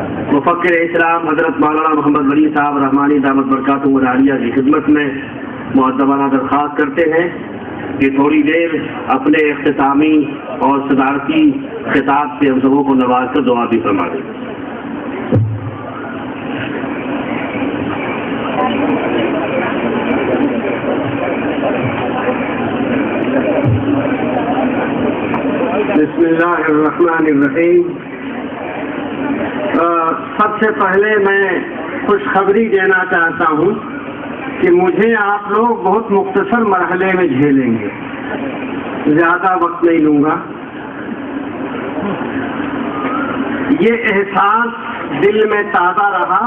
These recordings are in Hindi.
मुफक्किर इस्लाम हज़रत मौलाना मोहम्मद वली साहब रहमानी दामत बरकातुहू आलिया की खिदमत में मुअद्दबाना दरख्वास्त करते हैं कि थोड़ी देर अपने इख्तितामी और सदारती खिताब से हम सबों को नवाज कर दुआ भी फरमा दें। बिस्मिल्लाहिर्रहमानिर्रहीम। सबसे पहले मैं खुशखबरी देना चाहता हूँ कि मुझे आप लोग बहुत मुख्तसर मरहले में झेलेंगे, ज़्यादा वक्त नहीं लूँगा। ये एहसास दिल में ताज़ा रहा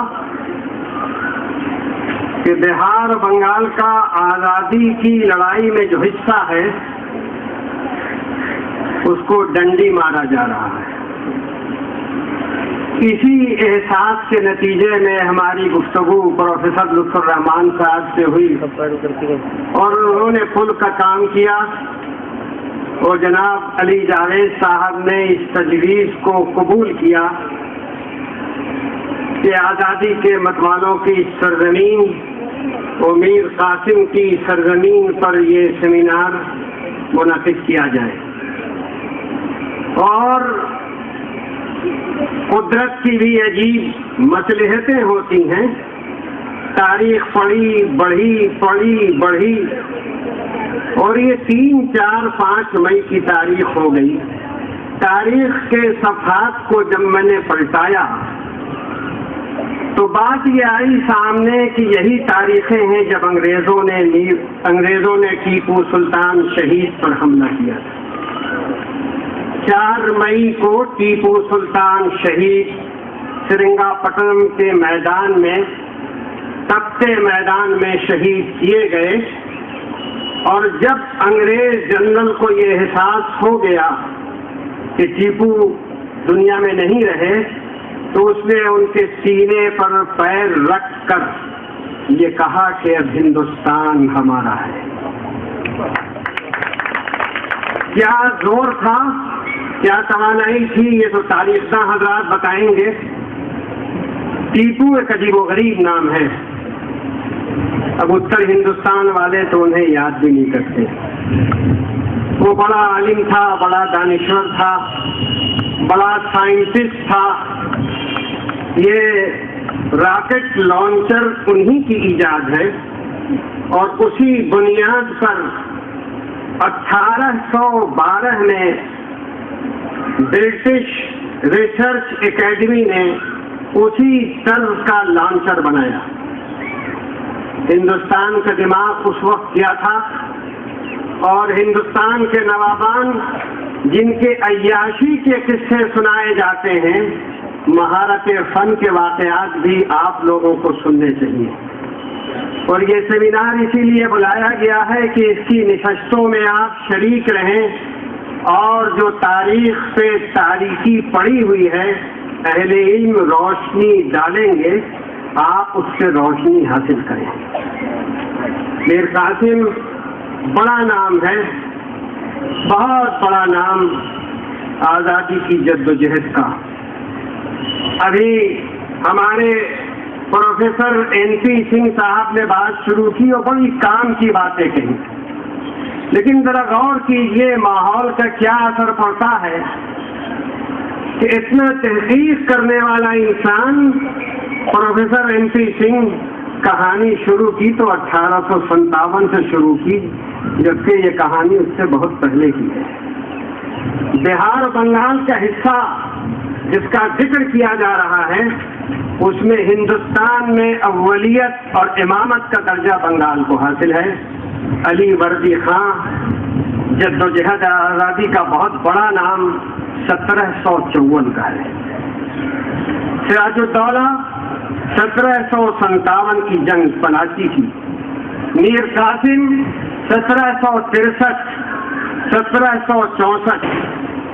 कि बिहार बंगाल का आज़ादी की लड़ाई में जो हिस्सा है उसको डंडी मारा जा रहा है। इसी एहसास के नतीजे में हमारी गुफ्तगू प्रोफेसर लुत्फुर रहमान साहब से हुई और उन्होंने पुल का काम किया और जनाब अली जावेद साहब ने इस तजवीज़ को कबूल किया कि आज़ादी के मतवालों की सरजमीन और मीर कासिम की सरजमीन पर ये सेमिनार मुनक़िद किया जाए। और कुदरत की भी अजीब मसलहतें होती हैं। तारीख पढ़ी बढ़ी और ये 3, 4, 5 मई की तारीख हो गई। तारीख के सफ़हात को जब मैंने पलटाया तो बात ये आई सामने कि यही तारीखें हैं जब अंग्रेज़ों ने टीपू सुल्तान शहीद पर हमला किया। 4 मई को टीपू सुल्तान शहीद श्रीरंगपट्टनम के मैदान में, तपते मैदान में शहीद किए गए। और जब अंग्रेज जनरल को ये एहसास हो गया कि टीपू दुनिया में नहीं रहे तो उसने उनके सीने पर पैर रख कर ये कहा कि अब हिंदुस्तान हमारा है। क्या जोर था, क्या तवानाई थी, ये तो तारीख़दां हज़रात बताएंगे। टीपू एक अजीबोगरीब नाम है। अब उत्तर हिंदुस्तान वाले तो उन्हें याद भी नहीं करते। वो बड़ा आलिम था, बड़ा दानिश्वर था, बड़ा साइंटिस्ट था। ये रॉकेट लॉन्चर उन्हीं की इजाद है और उसी बुनियाद पर 1812 में ब्रिटिश रिसर्च एकेडमी ने उसी तर्ज का लॉन्चर बनाया। हिंदुस्तान का दिमाग उस वक्त क्या था और हिंदुस्तान के नवाबान जिनके अय्याशी के किस्से सुनाए जाते हैं, महारत फन के वाक़यात भी आप लोगों को सुनने चाहिए। और ये सेमिनार इसीलिए बुलाया गया है कि इसकी निशस्तों में आप शरीक रहें और जो तारीख पे तारीखी पड़ी हुई है अहले इल्म रोशनी डालेंगे, आप उससे रोशनी हासिल करें। मीर कासिम बड़ा नाम है, बहुत बड़ा नाम आज़ादी की जद्दोजहद का। अभी हमारे प्रोफेसर NP सिंह साहब ने बात शुरू की और बड़ी काम की बातें कही, लेकिन जरा गौर कीजिए माहौल का क्या असर पड़ता है कि इतना तहकीक करने वाला इंसान प्रोफेसर NP सिंह कहानी शुरू की तो 1857 से शुरू की, जबकि ये कहानी उससे बहुत पहले की है। बिहार बंगाल का हिस्सा जिसका जिक्र किया जा रहा है उसमें हिंदुस्तान में अव्वलियत और इमामत का दर्जा बंगाल को हासिल है। अली वर्दी खां जद्दोजहद आज़ादी का बहुत बड़ा नाम 1754 का है। सिराजुद्दौला 1757 की जंग पलाची की। मीर कासिम 1763, 1764,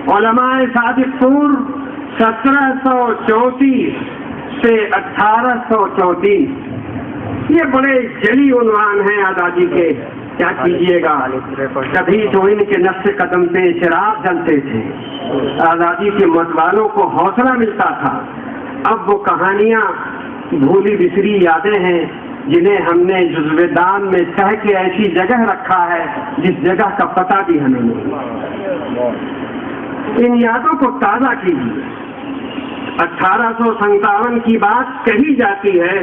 उलमाए सादिकपुर 1734 से 1834। ये बड़े जली उन्वान हैं आज़ादी के, क्या कीजिएगा। कभी तो इनके नक्शे कदम पे चिराग जलते थे, आज़ादी के मतवालों को हौसला मिलता था। अब वो कहानियां भूली बिसरी यादें हैं जिन्हें हमने जुज़्वे-दान में तह के ऐसी जगह रखा है जिस जगह का पता भी हमें नहीं। इन यादों को ताज़ा कीजिए। 1857 की बात कही जाती है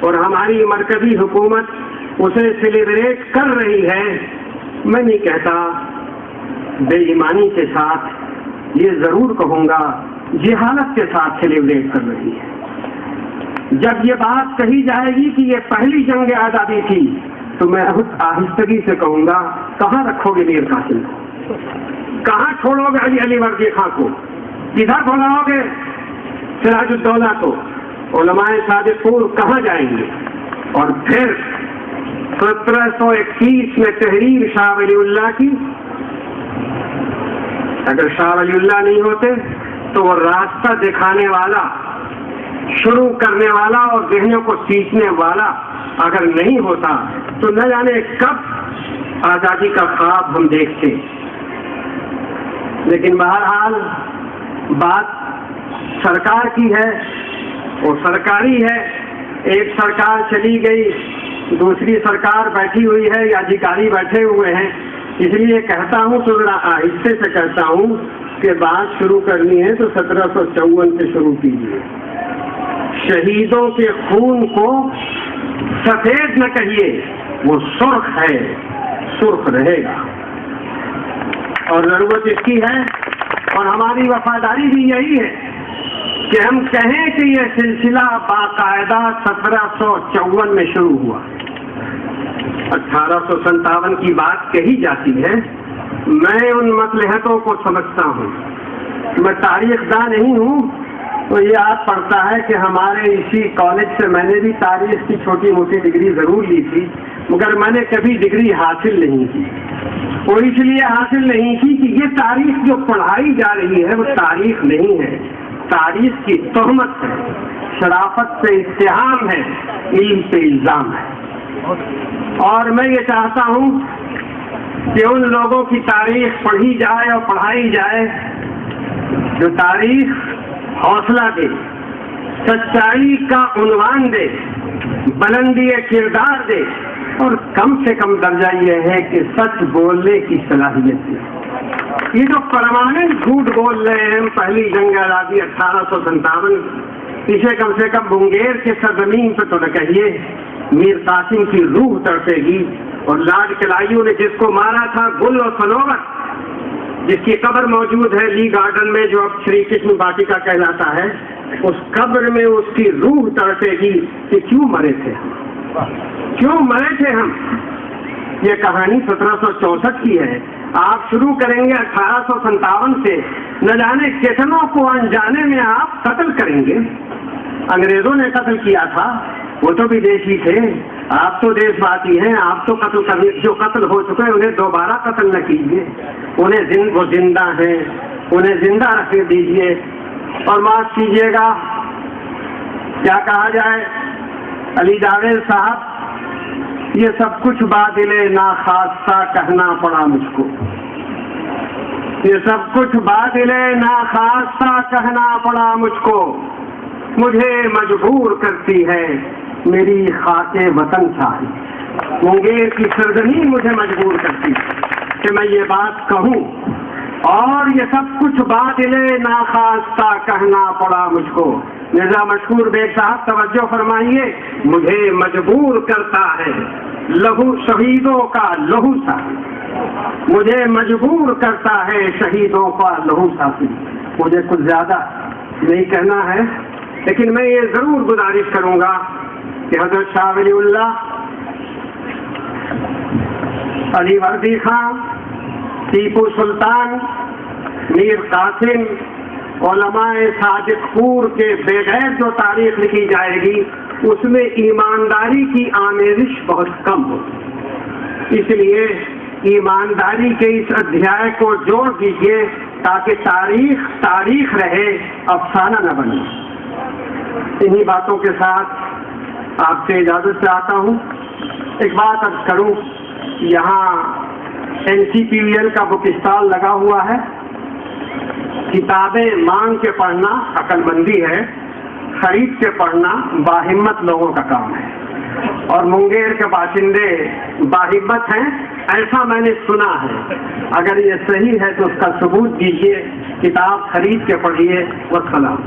और हमारी मरकजी हुकूमत उसे सेलिब्रेट कर रही है। मैं नहीं कहता बेईमानी के साथ, ये जरूर कहूंगा जिहालत के साथ सेलिब्रेट कर रही है। जब ये बात कही जाएगी कि ये पहली जंग आजादी थी तो मैं बहुत आहिस्तगी से कहूंगा, कहाँ रखोगे मीर कासिम को, कहाँ छोड़ोगे अली वर्दी खां को, किधर बुलाओगे सिराजुद्दौला को, उलमाए सादिकपुर कहाँ जाएंगे? और फिर 1721 में तहरीर शाह वलीउल्लाह की, अगर शाह वलीउल्लाह नहीं होते तो वो रास्ता दिखाने वाला, शुरू करने वाला और जहनों को सींचने वाला अगर नहीं होता तो न जाने कब आजादी का ख्वाब हम देखते। लेकिन बहरहाल बात सरकार की है, वो सरकारी है। एक सरकार चली गई, दूसरी सरकार बैठी हुई है या अधिकारी बैठे हुए हैं। इसलिए कहता हूं तो जरा आहिस्ते से कहता हूं कि बात शुरू करनी है तो 1754 से शुरू कीजिए। शहीदों के खून को सफेद न कहिए, वो सुर्ख है, सुर्ख रहेगा। और जरूरत इसकी है और हमारी वफादारी भी यही है कि हम कहें कि यह सिलसिला बाकायदा 1754 में शुरू हुआ। 1857 की बात कही जाती है। मैं उन मसलहतों को समझता हूँ। मैं तारीखदान नहीं हूँ, तो ये याद पड़ता है कि हमारे इसी कॉलेज से मैंने भी तारीख की छोटी मोटी डिग्री जरूर ली थी, मगर मैंने कभी डिग्री हासिल नहीं की। वो इसलिए हासिल नहीं की कि ये तारीख जो पढ़ाई जा रही है वो तारीख नहीं है, तारीख की तोहमत है, शराफत से इत्तेहाम है, इल्म से इल्जाम है। और मैं ये चाहता हूँ कि उन लोगों की तारीख पढ़ी जाए और पढ़ाई जाए जो तारीख हौसला दे, सच्चाई का उन्वान दे, बुलंदी किरदार दे और कम से कम दर्जा यह है कि सच बोलने की सलाहियत दे। ये जो परमानेंट झूठ बोल रहे हैं, पहली जंग आजादी 1857, इसे कम से कम मुंगेर के सरजमीन पर तो न कहिए। मीर कासिम की रूह तड़पेगी और लाड किलाइयों ने जिसको मारा था गुल और सनोवर, जिसकी कब्र मौजूद है ली गार्डन में जो अब श्री कृष्ण वाटिका कहलाता है, उस कब्र में उसकी रूह तड़पेगी कि क्यों मरे थे हम, क्यों मरे थे हम। ये कहानी 1764 की है। आप शुरू करेंगे 1857 से, न जाने कितनों को अनजाने में आप कत्ल करेंगे। अंग्रेजों ने कत्ल किया था, वो तो विदेशी थे, आप तो देशवासी हैं। आप तो कत्ल करने, जो कत्ल हो चुके उन्हें दोबारा कत्ल न कीजिए। उन्हें वो जिंदा हैं, उन्हें जिंदा रख दीजिए। और माफ कीजिएगा, क्या कहा जाए, अली जावेद साहब, ये सब कुछ बादिले नाखास्ता कहना पड़ा मुझको। ये सब कुछ बादिले नाखास्ता कहना पड़ा मुझको। मुझे मजबूर करती है मेरी खाके वतन शाही, मुंगेर की सरजमीन मुझे मजबूर करती है कि मैं ये बात कहूँ। और ये सब कुछ बातिले नाखास्ता कहना पड़ा मुझको। मिर्जा मशहूर बेग साहब तवज्जो फरमाइए, मुझे मजबूर करता है लहू शहीदों का लहू सा, मुझे मजबूर करता है शहीदों का लहू साथी। मुझे कुछ ज्यादा नहीं कहना है, लेकिन मैं ये जरूर गुजारिश करूंगा कि हजरत शाह वलीउल्लाह, अली वर्दी खां, टीपू सुल्तान, मीर कासिम, उलमाए सादिकपुर के बगैर जो तारीख लिखी जाएगी उसमें ईमानदारी की आमेजिश बहुत कम होगी। इसलिए ईमानदारी के इस अध्याय को जोड़ दीजिए ताकि तारीख तारीख रहे, अफसाना न बने। इन्हीं बातों के साथ आपसे इजाजत चाहता हूँ। एक बात अर्ज करूँ, यहाँ NCPVL का बुक स्टॉल लगा हुआ है। किताबें मांग के पढ़ना अक्लमंदी है। खरीद के पढ़ना बाहिम्मत लोगों का काम है, और मुंगेर के बाशिंदे बाहिम्मत हैं, ऐसा मैंने सुना है। अगर ये सही है तो उसका सबूत दीजिए, किताब खरीद के पढ़िए। वस्सलाम।